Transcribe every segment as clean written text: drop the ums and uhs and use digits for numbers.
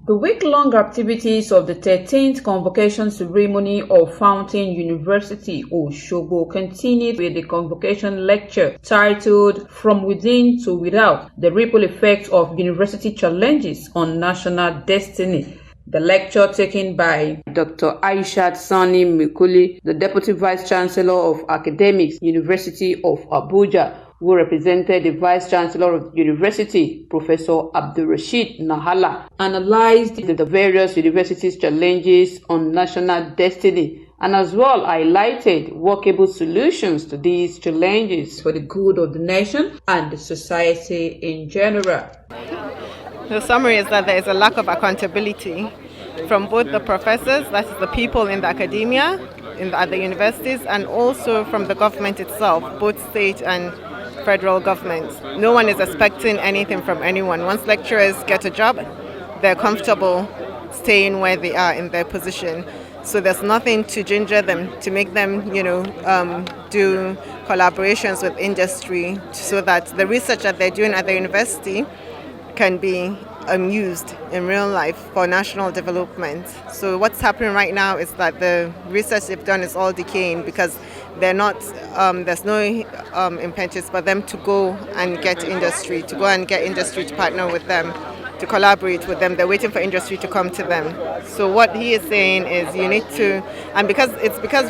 The week-long activities of the 13th Convocation Ceremony of Fountain University Osogbo continued with the convocation lecture titled From Within to Without: The Ripple Effect of University Challenges on National Destiny. The lecture taken by Dr. Aishat Sani Mikuli, the Deputy Vice-Chancellor of Academics, University of Abuja, who represented the Vice-Chancellor of the University, Professor Abdulrasheed Nahala, analyzed the various universities' challenges on national destiny and as well highlighted workable solutions to these challenges for the good of the nation and the society in general. The summary is that there is a lack of accountability from both the professors, that is the people in the academia, at the universities, and also from the government itself, both state and federal government. No one is expecting anything from anyone. Once lecturers get a job, they're comfortable staying where they are in their position. So there's nothing to ginger them, to make them, do collaborations with industry so that the research that they're doing at the university can be used in real life for national development. So what's happening right now is that the research they've done is all decaying because they're not. There's no impetus for them to go and get industry, to partner with them, to collaborate with them. They're waiting for industry to come to them. So what he is saying is you need to, and because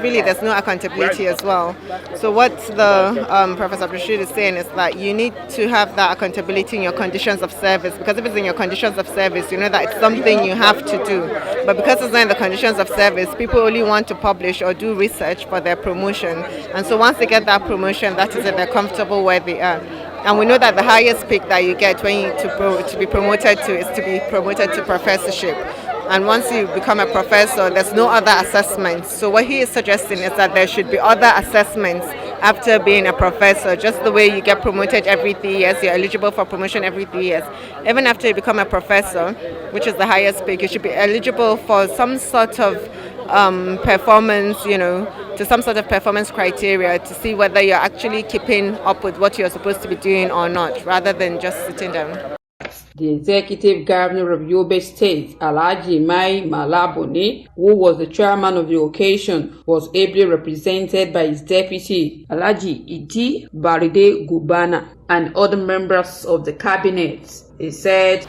really there's no accountability as well. So what the Professor Abdulrasheed is saying is that you need to have that accountability in your conditions of service, because if it's in your conditions of service, you know that it's something you have to do. But because it's not in the conditions of service, people only want to publish or do research for their promotion. And so once they get that promotion, that is it, they're comfortable where they are. And we know that the highest peak that you get when you to be promoted to is to be promoted to professorship. And once you become a professor, there's no other assessments. So what he is suggesting is that there should be other assessments after being a professor, just the way you get promoted every 3 years, you're eligible for promotion every 3 years. Even after you become a professor, which is the highest peak, you should be eligible for some sort of performance, to some sort of performance criteria to see whether you're actually keeping up with what you're supposed to be doing or not, rather than just sitting down. The Executive Governor of Yobe State, Alhaji Mai Malabuni, who was the chairman of the occasion, was ably represented by his deputy, Alhaji Idi Baride Gubana, and other members of the cabinet. He said,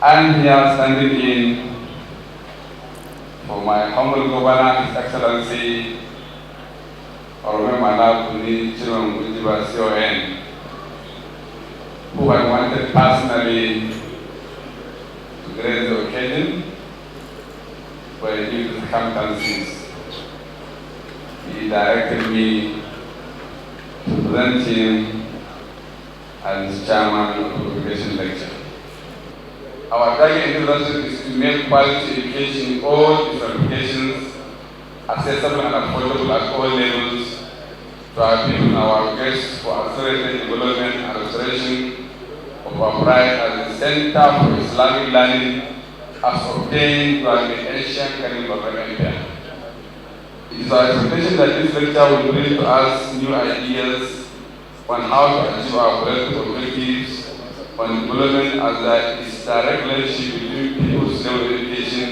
"I'm here standing in for my humble governor, His Excellency Orome Malabuni Chirungujiba CON, who I wanted personally to grace the occasion for new circumstances. He directed me to present him as chairman of the convocation lecture. Our target in university is to make quality education in all its applications accessible and affordable at all levels to our people and our guests for accelerated development and restoration of our pride as the center for Islamic learning as obtained by the ancient Kingdom of Empire. It is our expectation that this lecture will bring to us new ideas on how to achieve our political objectives on development, as there is direct relationship between people's level of education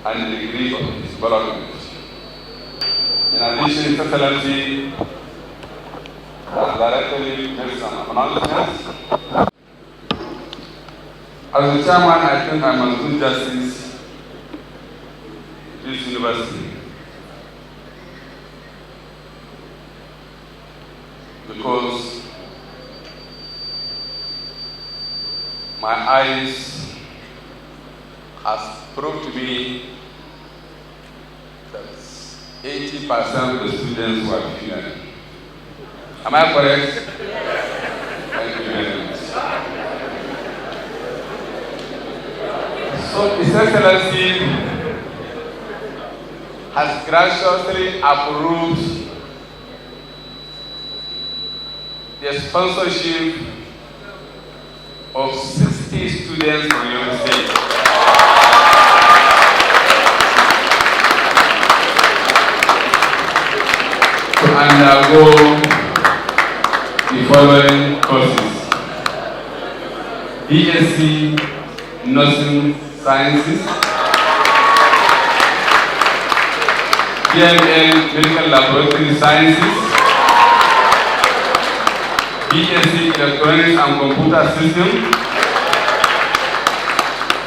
and the degree of its development. In addition, His Excellency has directly made some announcements. As the chairman, I think I must do justice to this university, because my eyes has proved to me that 80% of the students were female. Am I correct? Thank you very much. So His Excellency has graciously approved the sponsorship of 60 students from your state to undergo the following courses: BSc Nursing Sciences, BML Medical Laboratory Sciences, BSc Electronics and Computer Systems,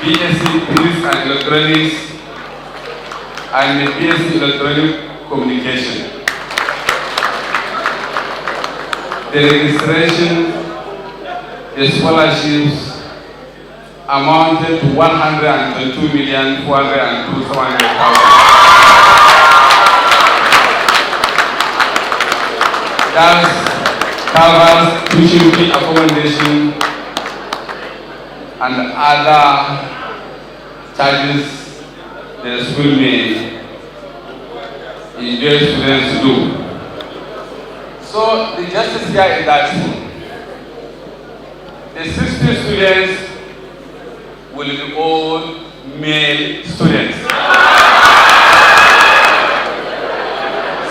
BSc Physics and Electronics, and BSc Electronic Communication. The registration, the scholarships amounted to 102,402,700,000. That covers tuition fee, accommodation, and other charges the school may engage students to do. So the justice here is that the 60 students will be all male students.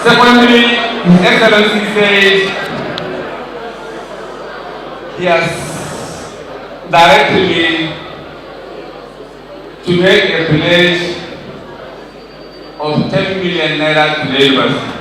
Secondly, His Excellency said he has directed me to make a pledge of 10 million naira to the university.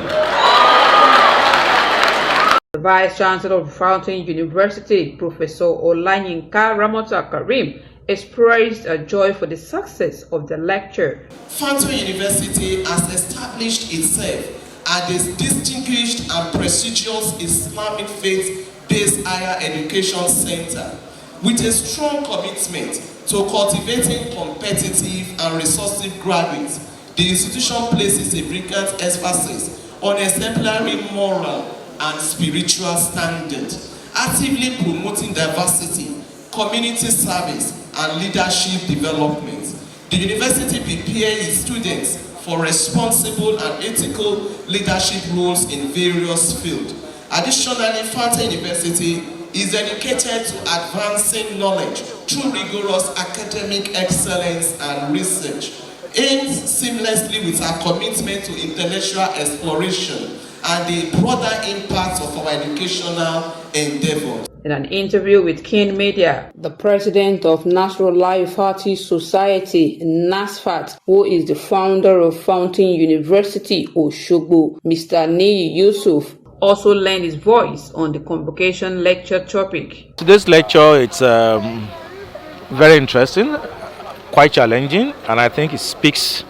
The Vice Chancellor of Fountain University, Professor Olanyinka Ramota Karim, expressed a joy for the success of the lecture. Fountain University has established itself as a distinguished and prestigious Islamic faith-based higher education center with a strong commitment to cultivating competitive and resourceful graduates. The institution places a brilliant emphasis on exemplary moral and spiritual standard, actively promoting diversity, community service, and leadership development. The university prepares its students for responsible and ethical leadership roles in various fields. Additionally, Fountain University is dedicated to advancing knowledge through rigorous academic excellence and research, aims seamlessly with our commitment to intellectual exploration and the broader impact of our educational endeavors. In an interview with Kin Media, the president of Nasrullah Ifati Society, NASFAT, who is the founder of Fountain University Osogbo, Mr. Niyi Yusuf, also lent his voice on the convocation lecture topic. Today's lecture, it's very interesting, quite challenging, and I think it speaks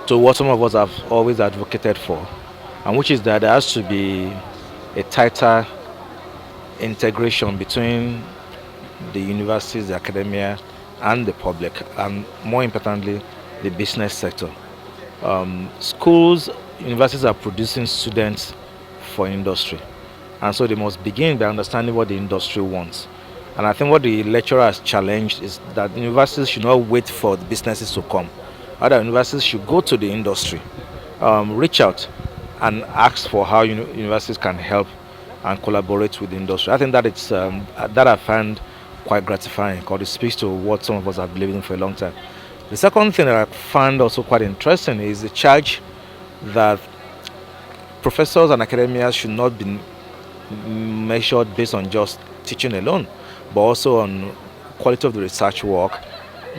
to what some of us have always advocated for, and which is that there has to be a tighter integration between the universities, the academia, and the public, and more importantly, the business sector. Schools, universities are producing students for industry, and so they must begin by understanding what the industry wants. And I think what the lecturer has challenged is that universities should not wait for the businesses to come. Other universities should go to the industry, reach out and ask for how universities can help and collaborate with the industry. I think that it's that I find quite gratifying, because it speaks to what some of us have believed in for a long time. The second thing that I find also quite interesting is the charge that professors and academia should not be measured based on just teaching alone, but also on quality of the research work,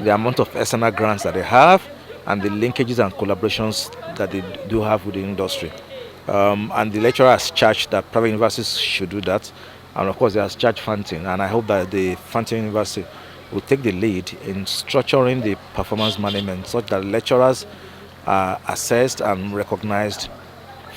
the amount of external grants that they have, and the linkages and collaborations that they do have with the industry. And the lecturer has charged that private universities should do that, and of course he has charged Fountain, and I hope that the Fountain University will take the lead in structuring the performance management such that lecturers are assessed and recognized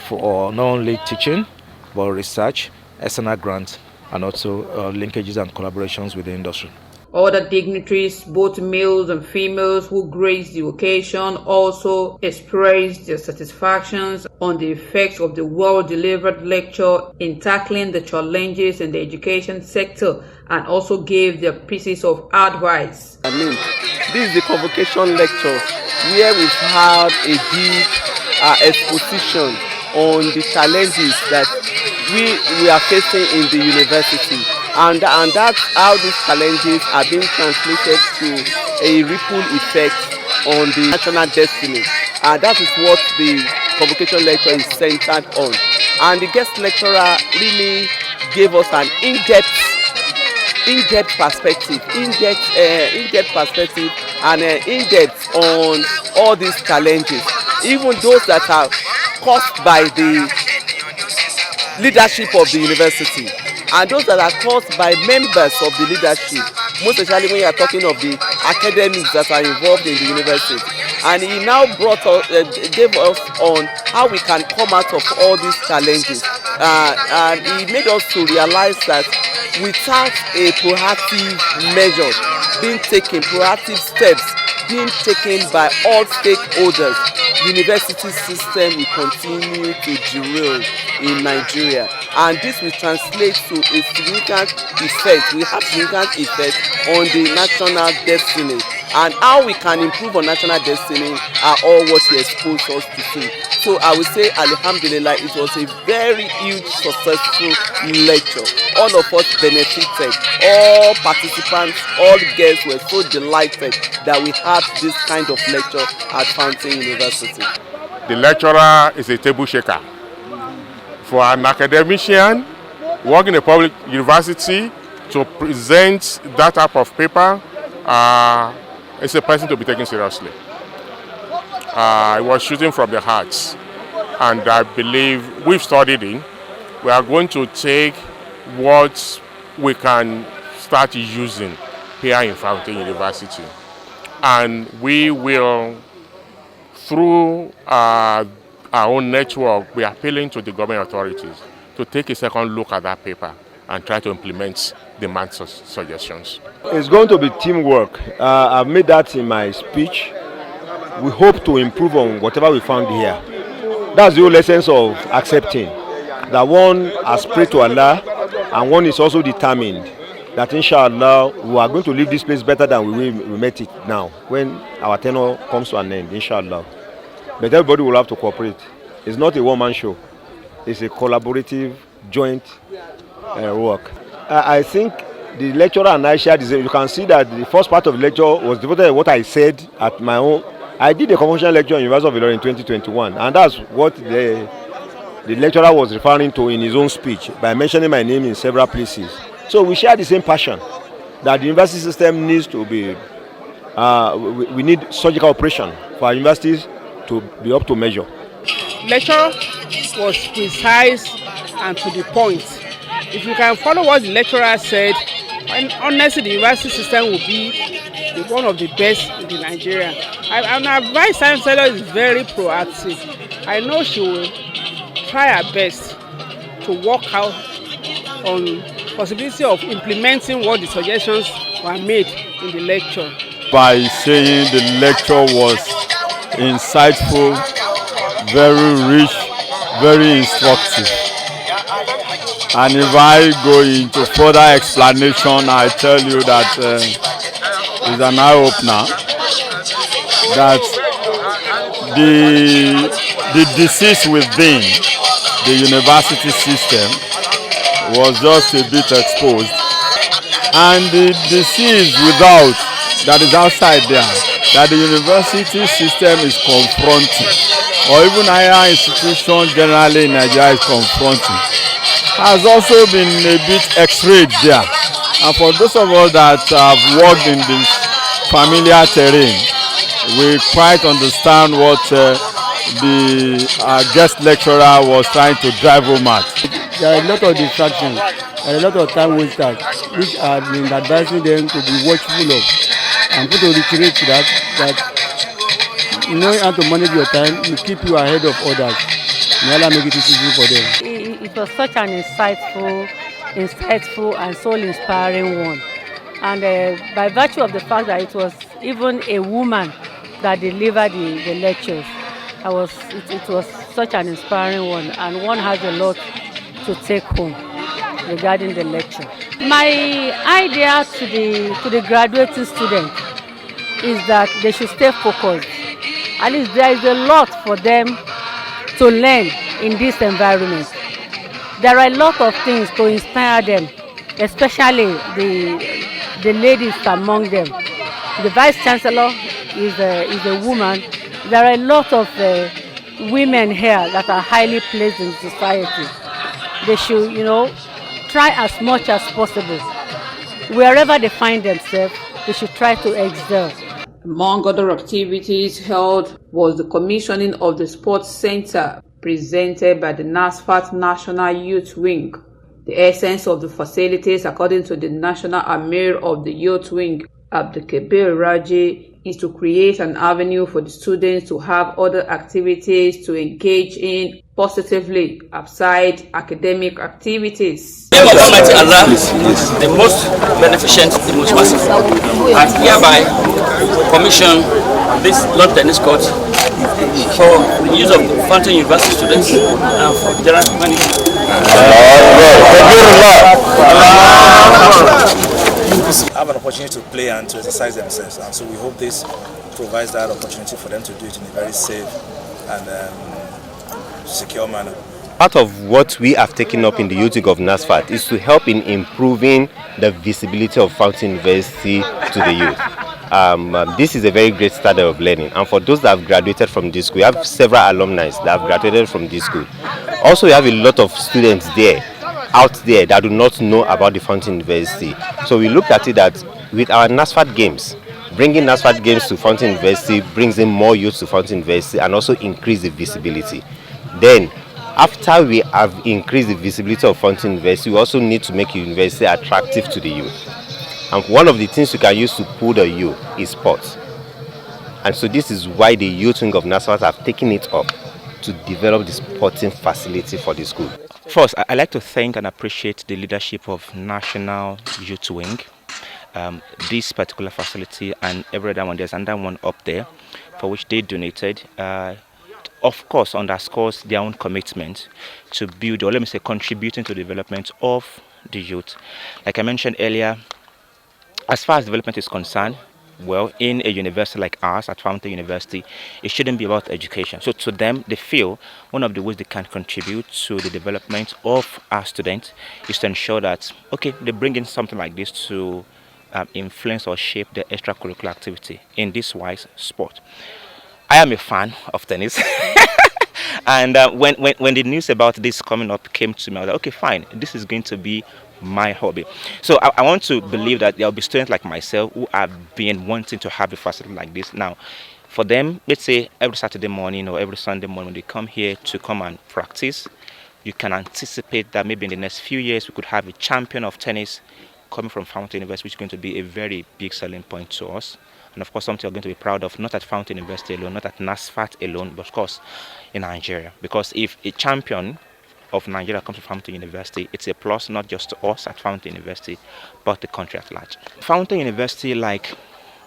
for not only teaching but research, external grants, and also linkages and collaborations with the industry. Other dignitaries, both males and females, who graced the occasion also expressed their satisfactions on the effects of the well-delivered lecture in tackling the challenges in the education sector, and also gave their pieces of advice. This is the convocation lecture where we've had a deep exposition on the challenges that we are facing in the university. And that's how these challenges are being translated to a ripple effect on the national destiny. And that is what the convocation lecture is centered on. And the guest lecturer really gave us an in-depth in-depth perspective, in-depth perspective, and in-depth on all these challenges, even those that are caused by the leadership of the university and those that are caused by members of the leadership, most especially when you are talking of the academics that are involved in the university. And he now gave us on how we can come out of all these challenges, and he made us to realize that without a proactive measure being taken, proactive steps being taken by all stakeholders, university system will continue to derail in Nigeria, and this will translate to a significant effect. We have significant effect on the national destiny, and how we can improve on national destiny are all what he exposed us to see. So I would say, Alhamdulillah, it was a very huge successful lecture. All of us benefited. All participants, all guests were so delighted that we had this kind of lecture at Fountain University. The lecturer is a table shaker. For an academician working in a public university to present that type of paper, it's a person to be taken seriously. It was shooting from the heart, and I believe we've studied it. We are going to take what we can start using here in Fountain University, and we will, through our own network, be appealing to the government authorities to take a second look at that paper and try to implement the man's suggestions. It's going to be teamwork. I've made that in my speech. We hope to improve on whatever we found here. That's the whole essence of accepting that one has prayed to Allah and one is also determined that inshallah we are going to leave this place better than we met it now when our tenure comes to an end, inshallah. But everybody will have to cooperate. It's not a one-man show. It's a collaborative, joint work. I think the lecturer and I shared this. You can see that the first part of the lecture was devoted to what I said at my own. I did a convocation lecture in University of Ilorin in 2021, and that's what the lecturer was referring to in his own speech by mentioning my name in several places. So we share the same passion that the university system needs to be, we need surgical operation for our universities to be up to measure. Lecture was precise and to the point. If you can follow what the lecturer said, and honestly, the university system will be one of the best in Nigeria. And our vice chancellor is very proactive. I know she will try her best to work out on possibility of implementing what the suggestions were made in the lecture. By saying the lecture was insightful, very rich, very instructive. And if I go into further explanation, I tell you that it's an eye-opener that the disease within the university system was just a bit exposed, and the disease without, that is outside there, that the university system is confronting, or even higher institutions generally in Nigeria is confronting, has also been a bit x-rayed there. And for those of us that have worked in this familiar terrain, we quite understand what the guest lecturer was trying to drive home at. There are a lot of distractions, there are a lot of time wasters, which are been advising them to be watchful of, and put to reiterate to that knowing how to manage your time will keep you ahead of others. May Allah make it easy for them. It was such an insightful and soul-inspiring one. And by virtue of the fact that it was even a woman that delivered the lectures, it was such an inspiring one, and one has a lot to take home regarding the lecture. My idea to the graduating student is that they should stay focused. At least there is a lot for them to learn in this environment. There are a lot of things to inspire them, especially the ladies among them. The Vice Chancellor is a woman. There are a lot of women here that are highly placed in society. They should, try as much as possible wherever they find themselves, they should try to excel. Among other activities held was the commissioning of the Sports Center presented by the NASFAT National Youth Wing. The essence of the facilities, according to the National Amir of the Youth Wing, Abdulkabir Raji, is to create an avenue for the students to have other activities to engage in positively outside academic activities. The name of Almighty Allah is the most beneficent, the most merciful, and hereby commission this lawn tennis court for the use of Fountain University students and for general humanity. Have an opportunity to play and to exercise themselves, and so we hope this provides that opportunity for them to do it in a very safe and secure manner. Part of what we have taken up in the youth of NASFAT is to help in improving the visibility of Fountain University to the youth. This is a very great standard of learning, and for those that have graduated from this school, we have several alumni that have graduated from this school. Also, we have a lot of students out there that do not know about the Fountain University. So we looked at it that with our NASFAT games, bringing NASFAT games to Fountain University brings in more youth to Fountain University and also increase the visibility. Then, after we have increased the visibility of Fountain University, we also need to make university attractive to the youth. And one of the things we can use to pull the youth is sports. And so this is why the youth wing of NASFAT have taken it up to develop the sporting facility for the school. First, I'd like to thank and appreciate the leadership of National Youth Wing. This particular facility and every other one, there's another one up there for which they donated. Of course, underscores their own commitment to build, or let me say, contributing to the development of the youth. Like I mentioned earlier, as far as development is concerned, well, in a university like ours at Fountain University, it shouldn't be about education. So to them, they feel one of the ways they can contribute to the development of our students is to ensure that, okay, they bring in something like this to influence or shape the extracurricular activity, in this wise, sport. I am a fan of tennis. And when the news about this coming up came to me, I was like, okay, fine, this is going to be my hobby. So I want to believe that there will be students like myself who have been wanting to have a facility like this. Now, for them, let's say every Saturday morning or every Sunday morning when they come here to come and practice, you can anticipate that maybe in the next few years we could have a champion of tennis coming from Fountain University, which is going to be a very big selling point to us. And of course, something we're going to be proud of, not at Fountain University alone, not at NASFAT alone, but of course in Nigeria. Because if a champion of Nigeria comes to Fountain University, it's a plus not just to us at Fountain University, but the country at large. Fountain University, like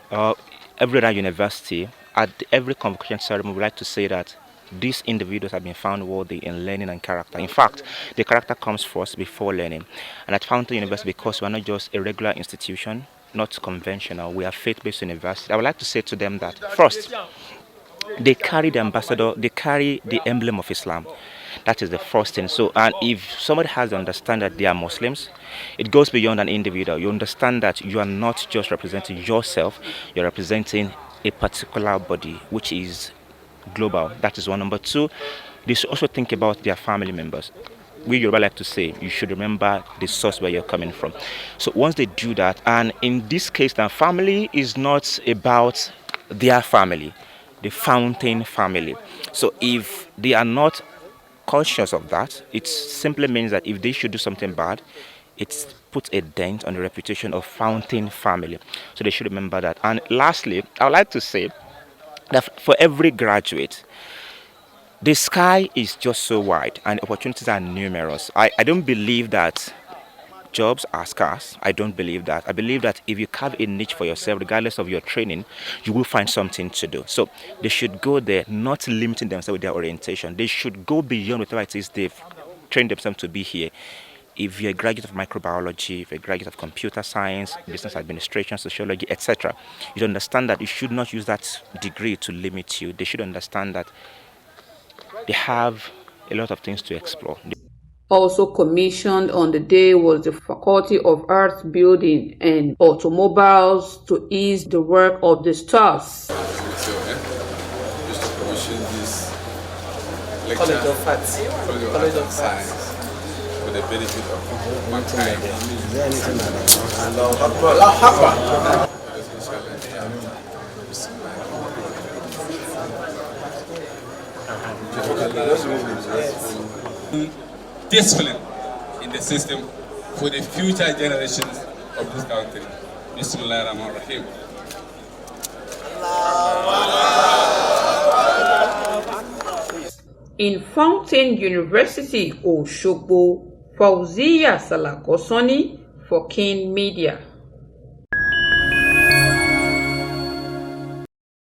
every other university, at every convocation ceremony, we like to say that these individuals have been found worthy in learning and character. In fact, the character comes first before learning. And at Fountain University, because we are not just a regular institution, not conventional, we are faith-based university, I would like to say to them that first, they carry the ambassador, they carry the emblem of Islam. That is the first thing. So, and if somebody has to understand that they are Muslims, it goes beyond an individual. You understand that you are not just representing yourself, you're representing a particular body, which is global. That is one. Number two, they should also think about their family members. We Yoruba like to say, you should remember the source where you're coming from. So once they do that, and in this case, now family is not about their family, the Fountain family. So if they are not conscious of that, it simply means that if they should do something bad, it puts a dent on the reputation of Fountain family. So they should remember that. And lastly, I would like to say that for every graduate, the sky is just so wide and opportunities are numerous. I don't believe that jobs are scarce. I don't believe that. I believe that if you carve a niche for yourself, regardless of your training, you will find something to do. So they should go there, not limiting themselves with their orientation. They should go beyond whatever it is they've trained themselves to be here. If you're a graduate of microbiology, if you're a graduate of computer science, business administration, sociology, etc., you should understand that you should not use that degree to limit you. They should understand that they have a lot of things to explore. Also commissioned on the day was the Faculty of Arts building and automobiles to ease the work of the staffs. Just to commission this lecture, College of Arts, College of Science, with the benefit of mankind. Discipline in the system for the future generations of this country. Bismillahirrahmanirrahim. In Fountain University Osogbo, Fauziya Salakosoni for King Media.